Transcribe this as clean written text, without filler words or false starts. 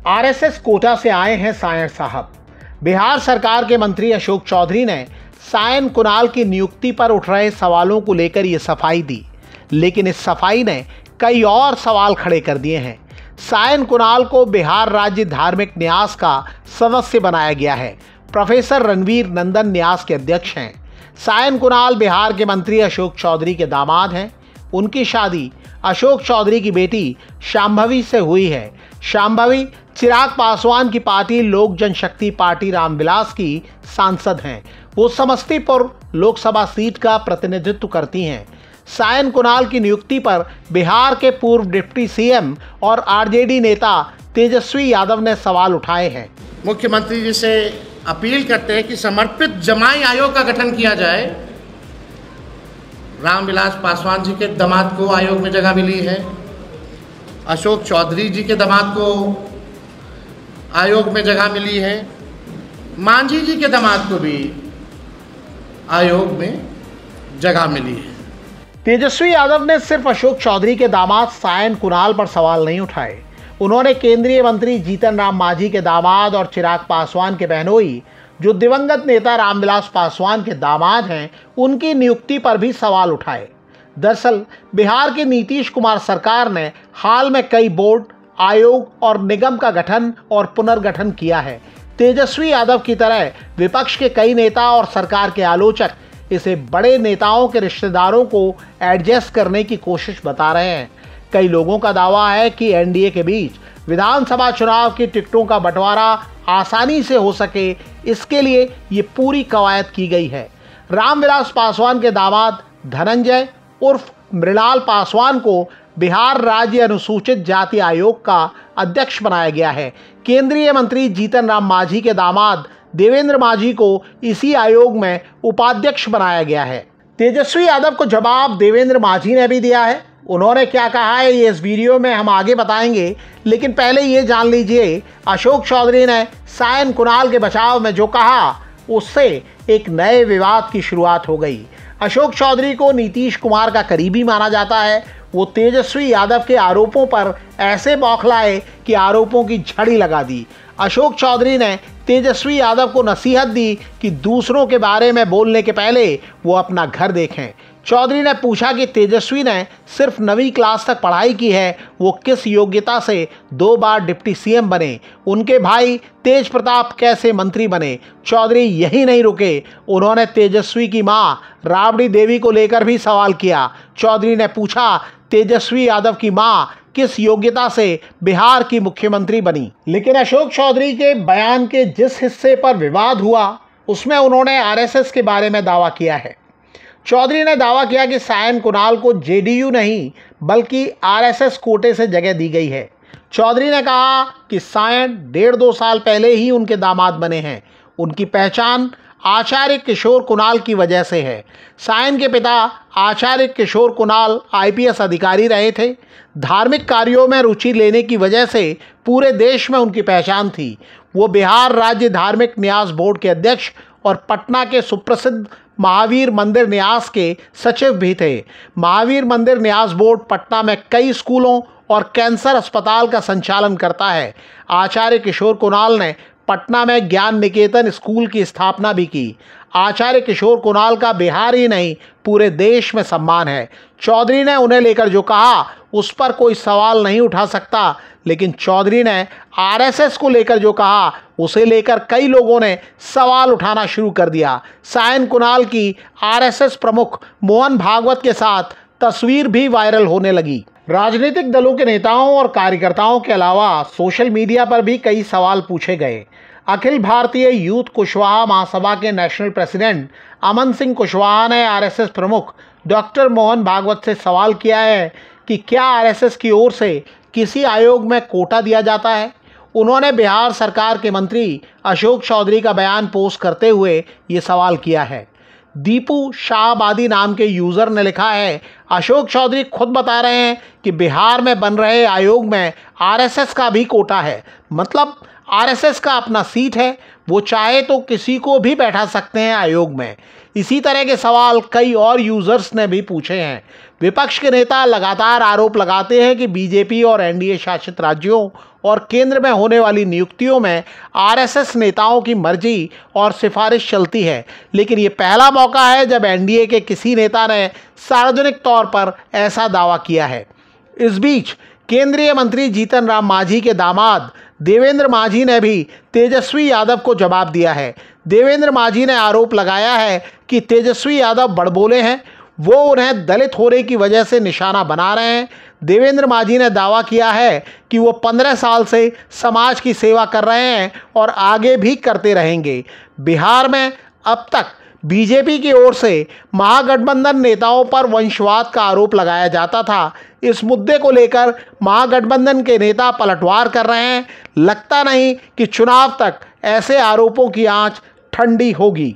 RSS Kota से आए हैं सायन साहब। बिहार सरकार के मंत्री अशोक चौधरी ने सायन कुणाल की नियुक्ति पर उठ रहे सवालों को लेकर ये सफाई दी, लेकिन इस सफाई ने कई और सवाल खड़े कर दिए हैं। सायन कुणाल को बिहार राज्य धार्मिक न्यास का सदस्य बनाया गया है। प्रोफेसर रणवीर नंदन न्यास के अध्यक्ष हैं। सायन कुणाल बिहार के मंत्री अशोक चौधरी के दामाद हैं। उनकी शादी अशोक चौधरी की बेटी शांभवी से हुई है। शांभवी चिराग पासवान की पार्टी लोक जनशक्ति पार्टी रामविलास की सांसद हैं। वो समस्तीपुर लोकसभा सीट का प्रतिनिधित्व करती हैं। सायन कुणाल की नियुक्ति पर बिहार के पूर्व डिप्टी सीएम और आरजेडी नेता तेजस्वी यादव ने सवाल उठाए हैं। मुख्यमंत्री जी से अपील करते हैं कि समर्पित जमाई आयोग का गठन किया जाए। रामविलास पासवान जी के दामाद को आयोग में जगह मिली है, अशोक चौधरी जी के दामाद को आयोग में जगह मिली है, मांझी जी के दामाद को भी आयोग में जगह मिली है। तेजस्वी यादव ने सिर्फ अशोक चौधरी के दामाद सायन कुणाल पर सवाल नहीं उठाए। उन्होंने केंद्रीय मंत्री जीतन राम मांझी के दामाद और चिराग पासवान के बहनोई, जो दिवंगत नेता रामविलास पासवान के दामाद हैं, उनकी नियुक्ति पर भी सवाल उठाए। दरअसल बिहार की नीतीश कुमार सरकार ने हाल में कई बोर्ड, आयोग और निगम का गठन और पुनर्गठन किया है। तेजस्वी यादव की तरह विपक्ष के कई नेता और सरकार के आलोचक इसे बड़े नेताओं के रिश्तेदारों को एडजस्ट करने की कोशिश बता रहे हैं। कई लोगों का दावा है कि एनडीए के बीच विधानसभा चुनाव की टिकटों का बंटवारा आसानी से हो सके, इसके लिए ये पूरी कवायद की गई है। रामविलास पासवान के दामाद धनंजय उर्फ मृणाल पासवान को बिहार राज्य अनुसूचित जाति आयोग का अध्यक्ष बनाया गया है। केंद्रीय मंत्री जीतन राम मांझी के दामाद देवेंद्र मांझी को इसी आयोग में उपाध्यक्ष बनाया गया है। तेजस्वी यादव को जवाब देवेंद्र मांझी ने भी दिया है। उन्होंने क्या कहा है ये इस वीडियो में हम आगे बताएंगे, लेकिन पहले ये जान लीजिए अशोक चौधरी ने सायन कुणाल के बचाव में जो कहा, उससे एक नए विवाद की शुरुआत हो गई। अशोक चौधरी को नीतीश कुमार का करीबी माना जाता है। वो तेजस्वी यादव के आरोपों पर ऐसे बौखलाए कि आरोपों की झड़ी लगा दी। अशोक चौधरी ने तेजस्वी यादव को नसीहत दी कि दूसरों के बारे में बोलने के पहले वो अपना घर देखें। चौधरी ने पूछा कि तेजस्वी ने सिर्फ 9वीं क्लास तक पढ़ाई की है, वो किस योग्यता से 2 बार डिप्टी सीएम बने, उनके भाई तेज प्रताप कैसे मंत्री बने। चौधरी यही नहीं रुके, उन्होंने तेजस्वी की मां राबड़ी देवी को लेकर भी सवाल किया। चौधरी ने पूछा तेजस्वी यादव की मां किस योग्यता से बिहार की मुख्यमंत्री बनी। लेकिन अशोक चौधरी के बयान के जिस हिस्से पर विवाद हुआ, उसमें उन्होंने आरएसएस के बारे में दावा किया है। चौधरी ने दावा किया कि सायन कुणाल को जेडीयू नहीं बल्कि आरएसएस कोटे से जगह दी गई है। चौधरी ने कहा कि सायन 1.5-2 साल पहले ही उनके दामाद बने हैं। उनकी पहचान आचार्य किशोर कुणाल की वजह से है। सायन के पिता आचार्य किशोर कुणाल आईपीएस अधिकारी रहे थे। धार्मिक कार्यों में रुचि लेने की वजह से पूरे देश में उनकी पहचान थी। वो बिहार राज्य धार्मिक न्यास बोर्ड के अध्यक्ष और पटना के सुप्रसिद्ध महावीर मंदिर न्यास के सचिव भी थे। महावीर मंदिर न्यास बोर्ड पटना में कई स्कूलों और कैंसर अस्पताल का संचालन करता है। आचार्य किशोर कुणाल ने पटना में ज्ञान निकेतन स्कूल की स्थापना भी की। आचार्य किशोर कुणाल का बिहार ही नहीं पूरे देश में सम्मान है। चौधरी ने उन्हें लेकर जो कहा उस पर कोई सवाल नहीं उठा सकता, लेकिन चौधरी ने आरएसएस को लेकर जो कहा उसे लेकर कई लोगों ने सवाल उठाना शुरू कर दिया। सायन कुणाल की आरएसएस प्रमुख मोहन भागवत के साथ तस्वीर भी वायरल होने लगी। राजनीतिक दलों के नेताओं और कार्यकर्ताओं के अलावा सोशल मीडिया पर भी कई सवाल पूछे गए। अखिल भारतीय यूथ कुशवाहा महासभा के नेशनल प्रेसिडेंट अमन सिंह कुशवाहा ने आरएसएस प्रमुख डॉक्टर मोहन भागवत से सवाल किया है कि क्या आरएसएस की ओर से किसी आयोग में कोटा दिया जाता है। उन्होंने बिहार सरकार के मंत्री अशोक चौधरी का बयान पोस्ट करते हुए ये सवाल किया है। दीपू शाहबादी नाम के यूज़र ने लिखा है, अशोक चौधरी खुद बता रहे हैं कि बिहार में बन रहे आयोग में आरएसएस का भी कोटा है, मतलब आरएसएस का अपना सीट है, वो चाहे तो किसी को भी बैठा सकते हैं आयोग में। इसी तरह के सवाल कई और यूज़र्स ने भी पूछे हैं। विपक्ष के नेता लगातार आरोप लगाते हैं कि बीजेपी और एनडीए शासित राज्यों और केंद्र में होने वाली नियुक्तियों में आरएसएस नेताओं की मर्जी और सिफारिश चलती है, लेकिन ये पहला मौका है जब एनडीए के किसी नेता ने सार्वजनिक तौर पर ऐसा दावा किया है। इस बीच केंद्रीय मंत्री जीतन राम मांझी के दामाद देवेंद्र मांझी ने भी तेजस्वी यादव को जवाब दिया है। देवेंद्र मांझी ने आरोप लगाया है कि तेजस्वी यादव बड़बोले हैं, वो उन्हें दलित होने की वजह से निशाना बना रहे हैं। देवेंद्र मांझी ने दावा किया है कि वो 15 साल से समाज की सेवा कर रहे हैं और आगे भी करते रहेंगे। बिहार में अब तक बीजेपी की ओर से महागठबंधन नेताओं पर वंशवाद का आरोप लगाया जाता था। इस मुद्दे को लेकर महागठबंधन के नेता पलटवार कर रहे हैं। लगता नहीं कि चुनाव तक ऐसे आरोपों की आंच ठंडी होगी।